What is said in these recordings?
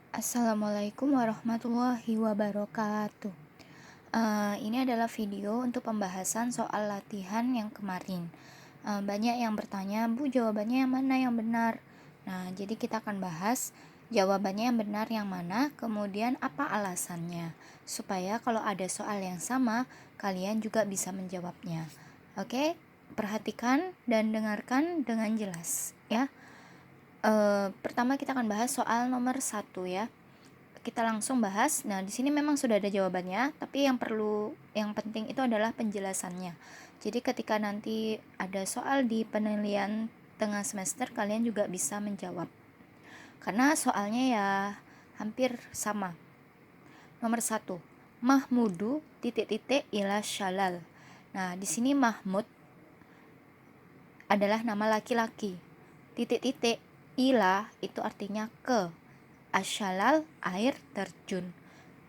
Assalamualaikum warahmatullahi wabarakatuh. Ini adalah video untuk pembahasan soal latihan yang kemarin. Banyak yang bertanya, Bu, jawabannya yang mana yang benar? Nah, jadi kita akan bahas jawabannya yang benar yang mana, kemudian apa alasannya, supaya kalau ada soal yang sama, kalian juga bisa menjawabnya. Oke, perhatikan dan dengarkan dengan jelas, ya. Pertama kita akan bahas soal nomor 1 ya. Kita langsung bahas. Nah, di sini memang sudah ada jawabannya, tapi yang penting itu adalah penjelasannya. Jadi ketika nanti ada soal di penilaian tengah semester, kalian juga bisa menjawab. Karena soalnya ya hampir sama. Nomor 1. Mahmudu titik-titik ila syalal. Nah, di sini Mahmud adalah nama laki-laki. Titik-titik ila itu artinya ke. Asyalal air terjun.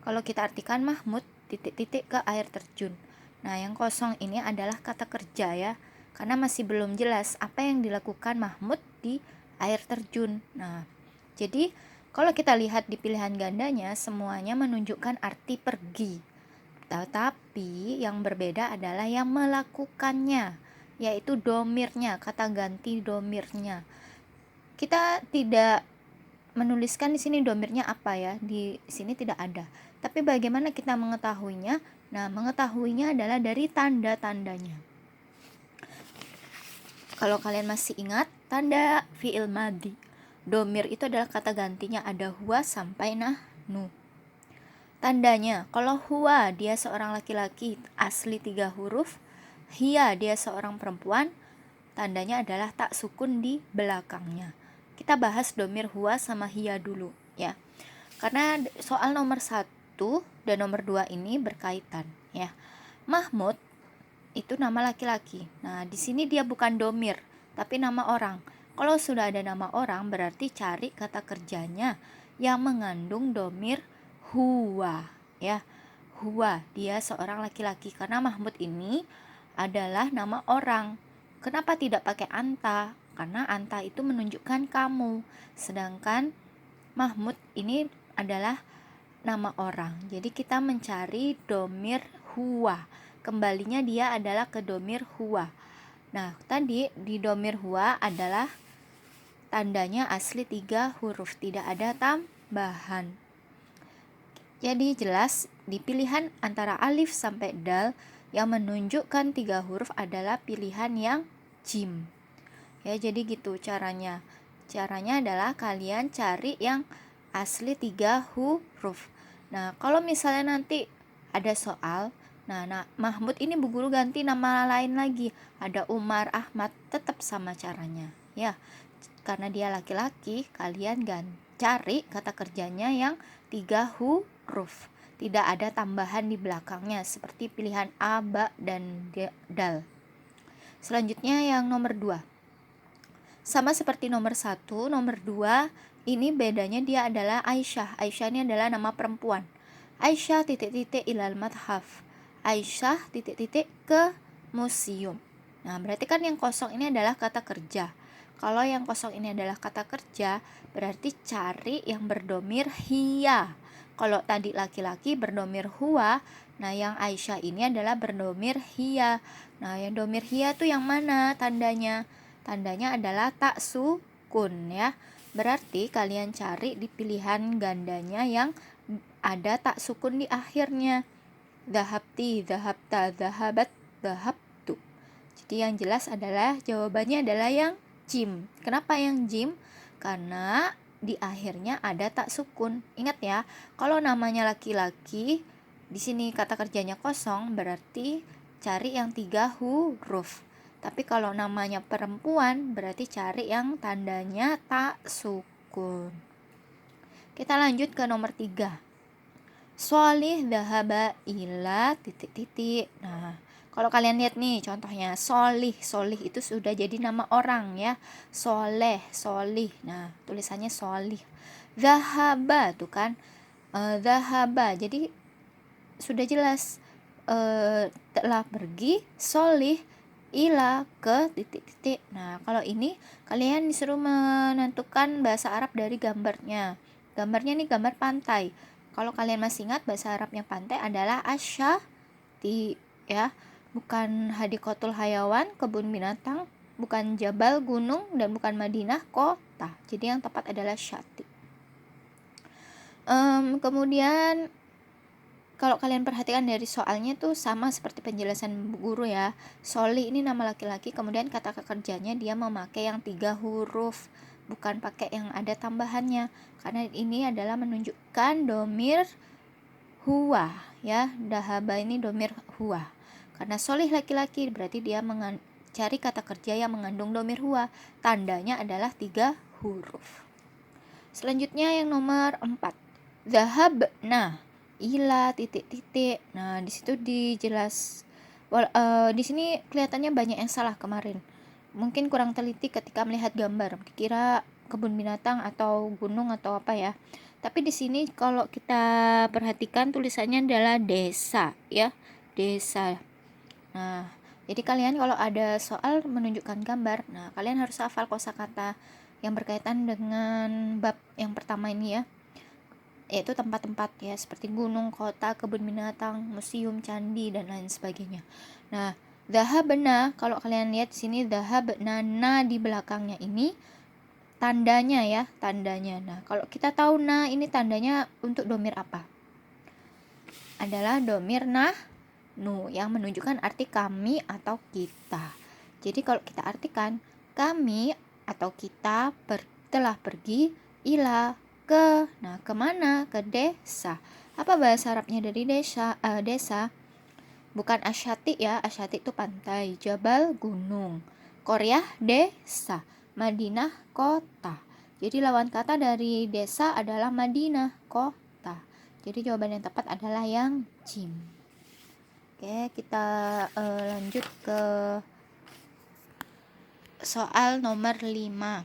Kalau kita artikan Mahmud titik-titik ke air terjun. Nah, yang kosong ini adalah kata kerja ya. Karena masih belum jelas apa yang dilakukan Mahmud di air terjun. Nah, jadi kalau kita lihat di pilihan gandanya semuanya menunjukkan arti pergi. Tetapi yang berbeda adalah yang melakukannya, yaitu domirnya, kata ganti domirnya. Kita tidak menuliskan di sini domirnya apa ya, di sini tidak ada. Tapi bagaimana kita mengetahuinya? Nah, mengetahuinya adalah dari tanda-tandanya. Kalau kalian masih ingat, tanda fi'il madhi. Domir itu adalah kata gantinya ada huwa sampai nahnu. Tandanya, kalau huwa dia seorang laki-laki asli 3 huruf, hiya dia seorang perempuan, tandanya adalah tak sukun di belakangnya. Kita bahas domir huwa sama hiya dulu ya. Karena soal nomor 1 dan nomor 2 ini berkaitan ya. Mahmud itu nama laki-laki. Nah, di sini dia bukan domir, tapi nama orang. Kalau sudah ada nama orang, berarti cari kata kerjanya yang mengandung domir huwa ya. Huwa, dia seorang laki-laki. Karena Mahmud ini adalah nama orang. Kenapa tidak pakai anta? Karena anta itu menunjukkan kamu. Sedangkan Mahmud ini adalah nama orang. Jadi kita mencari domir huwa. Kembalinya dia adalah ke domir huwa. Nah, tadi di domir huwa adalah tandanya asli 3 huruf, tidak ada tambahan. Jadi jelas di pilihan antara alif sampai dal yang menunjukkan 3 huruf adalah pilihan yang jim. Ya, jadi gitu caranya. Caranya adalah kalian cari yang asli 3 huruf. Nah, kalau misalnya nanti ada soal, nah Mahmud ini Bu Guru ganti nama lain lagi. Ada Umar, Ahmad, tetap sama caranya. Ya, karena dia laki-laki, kalian cari kata kerjanya yang 3 huruf. Tidak ada tambahan di belakangnya seperti pilihan A, Ba, dan Dal. Selanjutnya yang nomor 2. Sama seperti nomor 1, nomor 2 ini bedanya dia adalah Aisyah. Aisyah ini adalah nama perempuan. Aisyah titik-titik ilal madhaf. Aisyah titik-titik ke museum. Nah, berarti kan yang kosong ini adalah kata kerja. Kalau yang kosong ini adalah kata kerja, berarti cari yang berdomir hiya. Kalau tadi laki-laki berdomir huwa, nah yang Aisyah ini adalah berdomir hiya. Nah, yang domir hiya tuh yang mana tandanya? Tandanya adalah tak sukun ya. Berarti kalian cari di pilihan gandanya yang ada tak sukun di akhirnya. Dhahabti, dhahabta, dhahabat, dhahabtu. Jadi yang jelas adalah jawabannya adalah yang jim. Kenapa yang jim? Karena di akhirnya ada tak sukun. Ingat ya, kalau namanya laki-laki, di sini kata kerjanya kosong, berarti cari yang 3 huruf. Tapi kalau namanya perempuan, berarti cari yang tandanya tak sukun. Kita lanjut ke nomor 3. Sholih dhahaba ila titik-titik. Nah, kalau kalian lihat nih contohnya, solih itu sudah jadi nama orang ya. Soleh, solih. Nah, tulisannya solih. Dhahaba tuh kan, dhahaba. Jadi sudah jelas telah pergi. Solih ila ke titik-titik. Nah, kalau ini kalian disuruh menentukan bahasa Arab dari gambarnya. Gambarnya nih gambar pantai. Kalau kalian masih ingat, bahasa Arabnya pantai adalah asyati, ya. Bukan hadikotul hayawan, kebun binatang, bukan jabal, gunung, dan bukan Madinah, kota. Jadi yang tepat adalah syati. Kemudian kalau kalian perhatikan dari soalnya tuh sama seperti penjelasan guru ya. Soli ini nama laki-laki, kemudian kata kerjanya dia memakai yang 3 huruf, bukan pakai yang ada tambahannya. Karena ini adalah menunjukkan domir huwa, ya. Dahaba ini domir huwa. Karena solih laki-laki, berarti dia cari kata kerja yang mengandung domir huwa. Tandanya adalah 3 huruf. Selanjutnya yang nomor 4. Zahabna ila titik-titik. Nah, di situ dijelas di sini kelihatannya banyak yang salah kemarin. Mungkin kurang teliti ketika melihat gambar, dikira kebun binatang atau gunung atau apa ya. Tapi di sini kalau kita perhatikan tulisannya adalah desa, ya. Desa. Nah, jadi kalian kalau ada soal menunjukkan gambar, nah kalian harus hafal kosakata yang berkaitan dengan bab yang pertama ini ya, yaitu tempat-tempat ya, seperti gunung, kota, kebun binatang, museum, candi, dan lain sebagainya. Nah, dhahabna, kalau kalian lihat di sini dhahabna, na di belakangnya ini tandanya ya, tandanya. Nah, kalau kita tahu na ini tandanya untuk domir apa? Adalah domir nahnu yang menunjukkan arti kami atau kita. Jadi kalau kita artikan kami atau kita telah pergi ila ke, nah kemana? Ke desa. Apa bahasa Arabnya dari desa? Bukan asyati ya, asyati itu pantai, jabal gunung, Koryah desa, Madinah kota. Jadi lawan kata dari desa adalah Madinah kota. Jadi jawaban yang tepat adalah yang jim. Oke, kita lanjut ke soal nomor 5.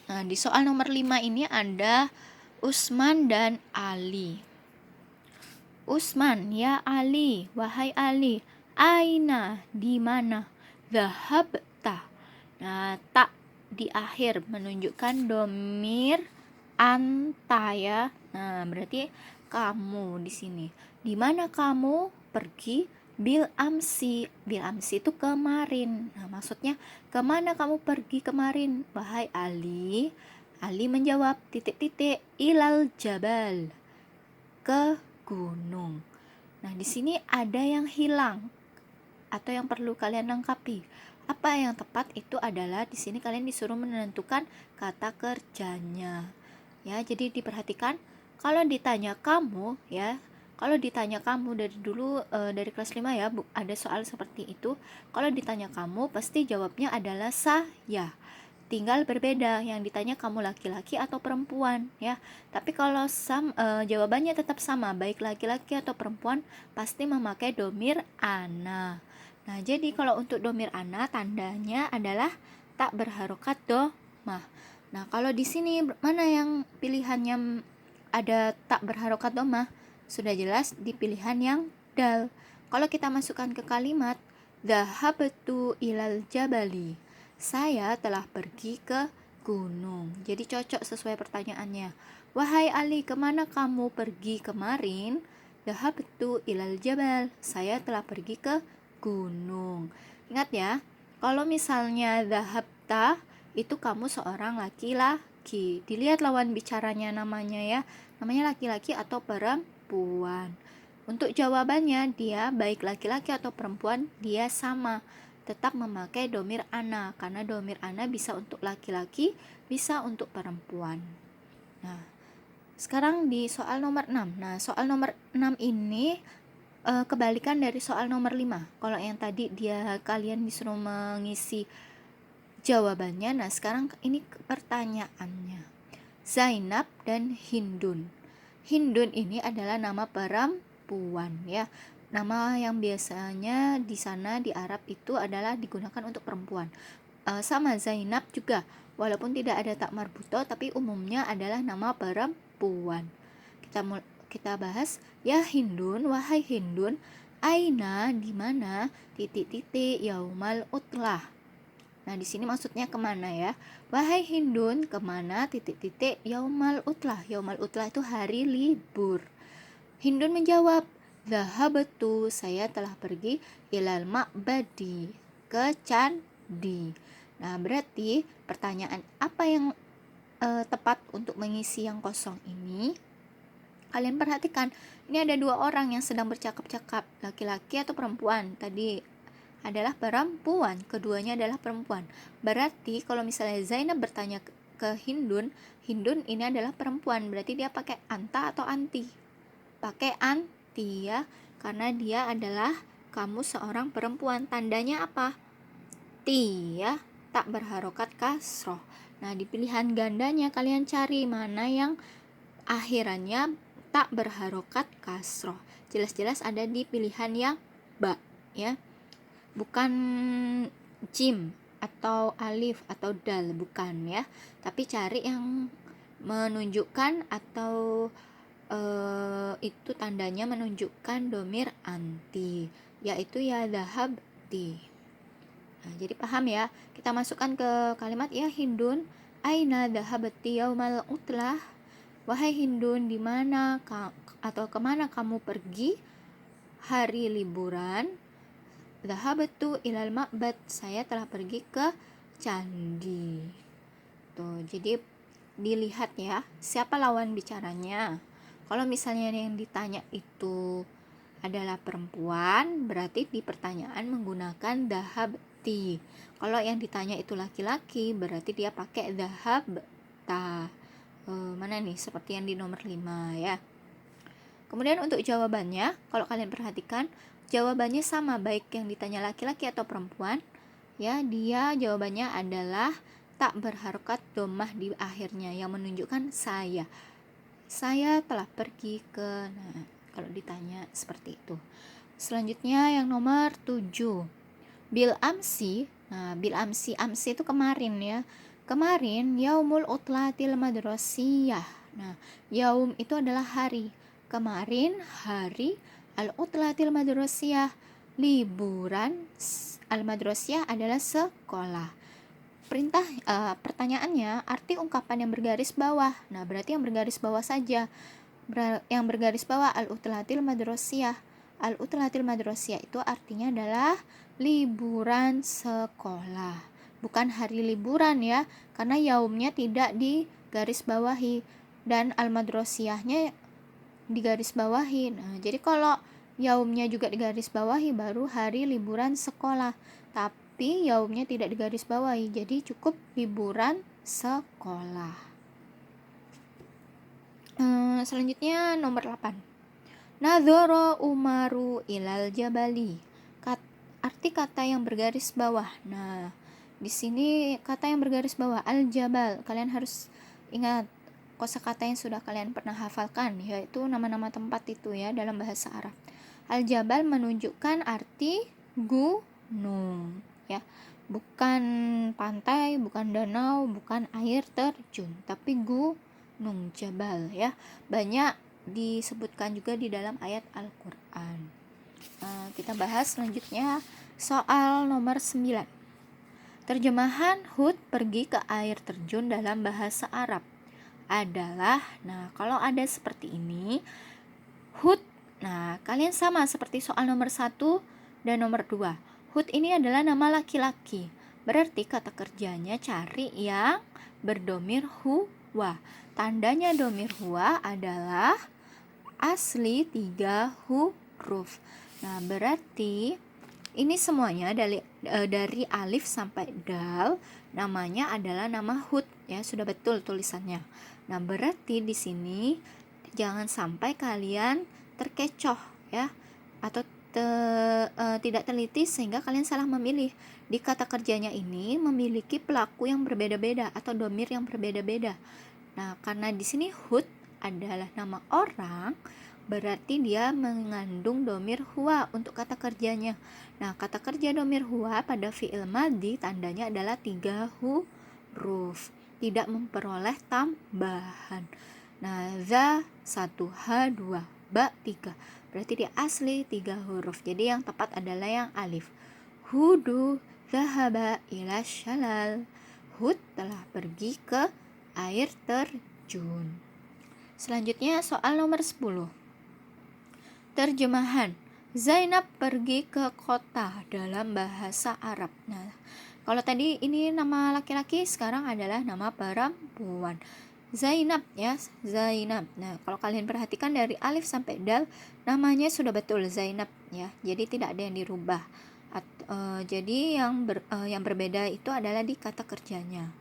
Nah, di soal nomor 5 ini ada Usman dan Ali. Usman, ya Ali, wahai Ali, aina, di mana? Dhahabta. Nah, tak di akhir menunjukkan domir anta ya. Nah, berarti kamu di sini. Di mana kamu pergi? Bil amsi itu kemarin. Nah, maksudnya kemana kamu pergi kemarin, wahai Ali? Ali menjawab titik-titik ilal jabal, ke gunung. Nah, di sini ada yang hilang atau yang perlu kalian lengkapi. Apa yang tepat itu adalah di sini kalian disuruh menentukan kata kerjanya. Ya, jadi diperhatikan kalau ditanya kamu ya. Kalau ditanya kamu dari dulu dari kelas 5 ya, ada soal seperti itu. Kalau ditanya kamu pasti jawabnya adalah saya. Tinggal berbeda yang ditanya kamu laki-laki atau perempuan ya. Tapi kalau jawabannya tetap sama, baik laki-laki atau perempuan pasti memakai domir ana. Nah, jadi kalau untuk domir ana tandanya adalah tak berharokat domah. Nah, kalau di sini mana yang pilihannya ada tak berharokat domah? Sudah jelas di pilihan yang dal. Kalau kita masukkan ke kalimat dhahabtu ilal jabali, saya telah pergi ke gunung. Jadi cocok sesuai pertanyaannya. Wahai Ali, kemana kamu pergi kemarin? Dhahabtu ilal jabal, saya telah pergi ke gunung. Ingat ya, kalau misalnya dhahabta itu kamu seorang laki-laki. Dilihat lawan bicaranya namanya ya, namanya laki-laki atau perempuan. Untuk jawabannya dia baik laki-laki atau perempuan dia sama, tetap memakai domir ana karena domir ana bisa untuk laki-laki, bisa untuk perempuan. Nah, sekarang di soal nomor 6. Nah, soal nomor 6 ini kebalikan dari soal nomor 5. Kalau yang tadi kalian disuruh mengisi jawabannya. Nah, sekarang ini pertanyaannya. Zainab dan Hindun. Hindun ini adalah nama perempuan ya. Nama yang biasanya di sana di Arab itu adalah digunakan untuk perempuan. Sama Zainab juga, walaupun tidak ada tak marbuto tapi umumnya adalah nama perempuan. Kita bahas ya Hindun, wahai Hindun, aina di mana titik-titik yaumal utlah. Nah, di sini maksudnya kemana ya? Wahai Hindun, kemana titik-titik yaumal utlah. Yaumal utlah itu hari libur. Hindun menjawab, Zahabtu, saya telah pergi ilal ma'badi, ke candi. Nah, berarti pertanyaan apa yang tepat untuk mengisi yang kosong ini? Kalian perhatikan, ini ada dua orang yang sedang bercakap-cakap, laki-laki atau perempuan. Tadi adalah perempuan, keduanya adalah perempuan. Berarti kalau misalnya Zainab bertanya ke Hindun, Hindun ini adalah perempuan, berarti dia pakai anta atau anti? Pakai anti ya, karena dia adalah kamu seorang perempuan. Tandanya apa? Ti ya, tak berharokat kasroh. Nah, di pilihan gandanya kalian cari mana yang akhirannya tak berharokat kasroh. Jelas-jelas ada di pilihan yang ba ya, bukan jim atau alif atau dal, bukan ya, tapi cari yang menunjukkan atau itu tandanya menunjukkan domir anti, yaitu ya dhahabti. Nah, jadi paham ya, kita masukkan ke kalimat ya Hindun, aina dhahabti yaumal utlah. Wahai Hindun, di mana atau kemana kamu pergi hari liburan? Dhahabtu ilal ma'bad, saya telah pergi ke candi. Tuh, jadi dilihat ya, siapa lawan bicaranya. Kalau misalnya yang ditanya itu adalah perempuan, berarti di pertanyaan menggunakan dhahabti. Kalau yang ditanya itu laki-laki, berarti dia pakai dhahabta. Mana nih, seperti yang di nomor 5 ya. Kemudian untuk jawabannya, kalau kalian perhatikan, jawabannya sama baik yang ditanya laki-laki atau perempuan. Ya, dia jawabannya adalah tak berharokat domah di akhirnya yang menunjukkan saya. Saya telah pergi ke, nah, kalau ditanya seperti itu. Selanjutnya yang nomor 7. Bil amsi. Nah, bil amsi itu kemarin ya. Kemarin yaumul utlatil madrasiyah. Nah, yaum itu adalah hari. Kemarin hari al-utlatil madrasiyah, liburan. Al-madrasiyah adalah sekolah. Pertanyaannya, arti ungkapan yang bergaris bawah. Nah, berarti yang bergaris bawah saja. Yang bergaris bawah al-utlatil madrasiyah. Al-utlatil madrasiyah itu artinya adalah liburan sekolah. Bukan hari liburan ya, karena yaumnya tidak digaris bawahi dan al-madrasiyahnya digaris bawahi. Nah, jadi kalau yaumnya juga digaris bawahi baru hari liburan sekolah. Tapi yaumnya tidak digaris bawahi, jadi cukup liburan sekolah. Selanjutnya nomor 8. Nadhara Umaru ilal jabali. Arti kata yang bergaris bawah. Nah, di sini kata yang bergaris bawah al-jabal. Kalian harus ingat kosakata yang sudah kalian pernah hafalkan, yaitu nama-nama tempat itu ya dalam bahasa Arab. Al-jabal menunjukkan arti gunung ya. Bukan pantai, bukan danau, bukan air terjun, tapi gunung, jabal ya. Banyak disebutkan juga di dalam ayat Al-Qur'an. Kita bahas selanjutnya soal nomor 9. Terjemahan Hud pergi ke air terjun dalam bahasa Arab adalah, nah kalau ada seperti ini, Hud, nah kalian sama seperti soal nomor 1 dan nomor 2. Hud ini adalah nama laki-laki, berarti kata kerjanya cari yang berdomir huwa. Tandanya domir huwa adalah asli 3 huruf. Nah, berarti ini semuanya dari alif sampai dal namanya adalah nama Hud ya, sudah betul tulisannya. Nah, berarti di sini jangan sampai kalian terkecoh ya, atau tidak teliti sehingga kalian salah memilih. Di kata kerjanya ini memiliki pelaku yang berbeda-beda atau domir yang berbeda-beda. Nah, karena di sini Hud adalah nama orang, berarti dia mengandung domir huwa untuk kata kerjanya. Nah, kata kerja domir huwa pada fi'il madhi tandanya adalah 3 huruf, tidak memperoleh tambahan. Nah, za 1, ha 2, ba 3, berarti dia asli 3 huruf. Jadi yang tepat adalah yang alif. Hudu Zahaba ila syalal. Hud telah pergi ke air terjun. Selanjutnya soal nomor 10. Terjemahan. Zainab pergi ke kota dalam bahasa Arab. Nah, kalau tadi ini nama laki-laki, sekarang adalah nama perempuan. Zainab ya, Zainab. Nah, kalau kalian perhatikan dari alif sampai dal, namanya sudah betul Zainab ya. Jadi tidak ada yang dirubah. Jadi yang berbeda itu adalah di kata kerjanya.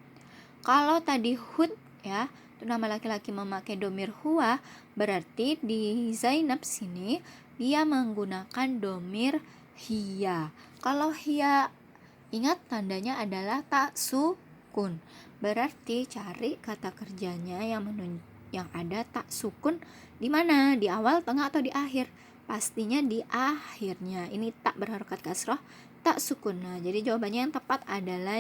Kalau tadi Hud ya, itu nama laki-laki memakai domir huwa, berarti di Zainab sini dia menggunakan domir hiya. Kalau hiya, ingat tandanya adalah tak sukun. Berarti cari kata kerjanya yang ada tak sukun di mana? Di awal, tengah, atau di akhir? Pastinya di akhirnya. Ini tak berharokat kasroh, tak sukun. Nah, jadi jawabannya yang tepat adalah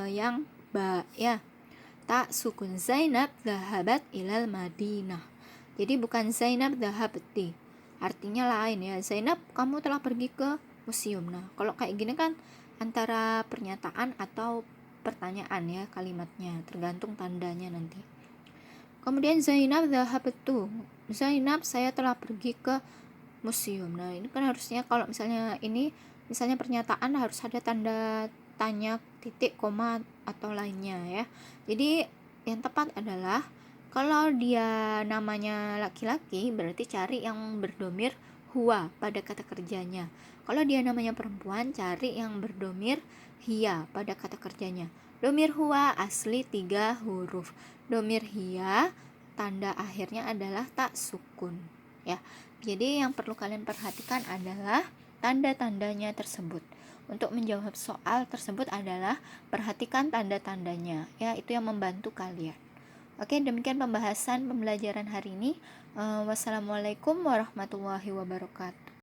yang ba ya. Tak sukun. Zainab dhahabat ilal Madinah. Jadi bukan Zainab dhahabti. Artinya lain ya. Zainab, kamu telah pergi ke museum. Nah, kalau kayak gini kan antara pernyataan atau pertanyaan ya kalimatnya, tergantung tandanya nanti. Kemudian Zainab dhahabtu. Zainab, saya telah pergi ke museum. Nah, ini kan harusnya kalau misalnya ini misalnya pernyataan harus ada tanda tanya, titik, koma, atau lainnya ya. Jadi yang tepat adalah kalau dia namanya laki-laki berarti cari yang berdomir huwa pada kata kerjanya. Kalau dia namanya perempuan, cari yang berdomir hiya pada kata kerjanya. Domir huwa asli 3 huruf. Domir hiya tanda akhirnya adalah tak sukun ya. Jadi yang perlu kalian perhatikan adalah tanda-tandanya tersebut. Untuk menjawab soal tersebut adalah perhatikan tanda-tandanya ya, itu yang membantu kalian. Oke, demikian pembahasan pembelajaran hari ini. Wassalamualaikum warahmatullahi wabarakatuh.